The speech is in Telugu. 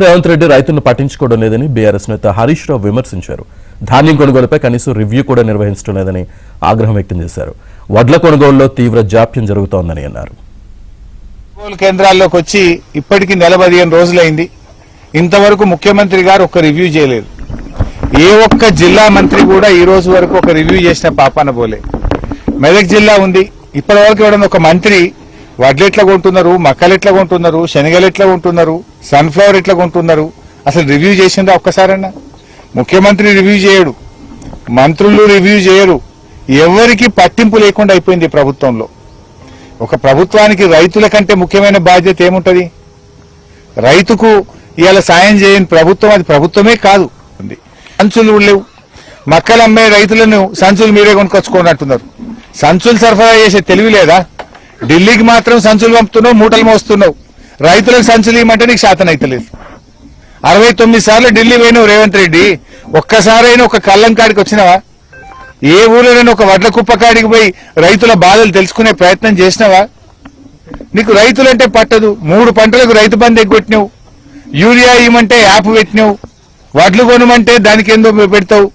రేవంత్ రెడ్డి రైతులను పట్టించుకోవడం లేదని బీఆర్ఎస్ నేత హరీష్ రావు విమర్శించారు. ధాన్యం కొనుగోలుపై కనీసం రివ్యూ కూడా నిర్వహించడం లేదని ఆగ్రహం వ్యక్తం చేశారు. వడ్ల కొనుగోలులో తీవ్ర జాప్యం జరుగుతోందని అన్నారు. కొనుగోలు కేంద్రాల్లోకి వచ్చి ఇప్పటికీ 15 రోజులైంది. ఇంతవరకు ముఖ్యమంత్రి గారు ఒక రివ్యూ చేయలేదు. ఏ ఒక్క జిల్లా మంత్రి కూడా ఈ రోజు వరకు ఒక రివ్యూ చేసిన పాపాన పోలే. మెదక్ జిల్లా ఉంది, ఇప్పటి వరకు ఎవడన్నా ఒక మంత్రి వడ్లు ఎట్లా కొంటున్నారు, మక్కలు ఎట్లా కొంటున్నారు, శనగలు ఎట్లా కొంటున్నారు, సన్ఫ్లవర్ ఎట్లా కొంటున్నారు, అసలు రివ్యూ చేసిందా ఒక్కసారన్నా? ముఖ్యమంత్రి రివ్యూ చేయడు, మంత్రులు రివ్యూ చేయరు. ఎవరికి పట్టింపు లేకుండా అయిపోయింది ప్రభుత్వంలో. ఒక ప్రభుత్వానికి రైతుల కంటే ముఖ్యమైన బాధ్యత ఏముంటది? రైతుకు ఇవాళ సాయం చేయని ప్రభుత్వం అది ప్రభుత్వమే కాదు. సంచులు లేవు, మక్కలు అమ్మే రైతులను సంచులు మీరే కొనుక్కొచ్చుకోనట్టున్నారు. సంచులు సరఫరా చేసే తెలివి లేదా? ఢిల్లీకి మాత్రం సంచులు పంపుతున్నావు, మూటలు మోస్తున్నావు. రైతులకు సంచులు ఇవ్వమంటే నీకు శాతం అయితలేదు. 69 సార్లు ఢిల్లీ పోయినావు రేవంత్ రెడ్డి, ఒక్కసారైనా ఒక కళ్ళం కాడికి వచ్చినావా? ఏ ఊరిలోనైనా ఒక వడ్ల కుప్ప కాడికి పోయి రైతుల బాధలు తెలుసుకునే ప్రయత్నం చేసినావా? నీకు రైతులంటే పట్టదు. 3 పంటలకు రైతు బంధు ఎగ్గొట్టినావు, యూరియా ఇవ్వమంటే యాప్ పెట్టినావు, వడ్లు కొనమంటే దానికి ఏందో పెడతావు.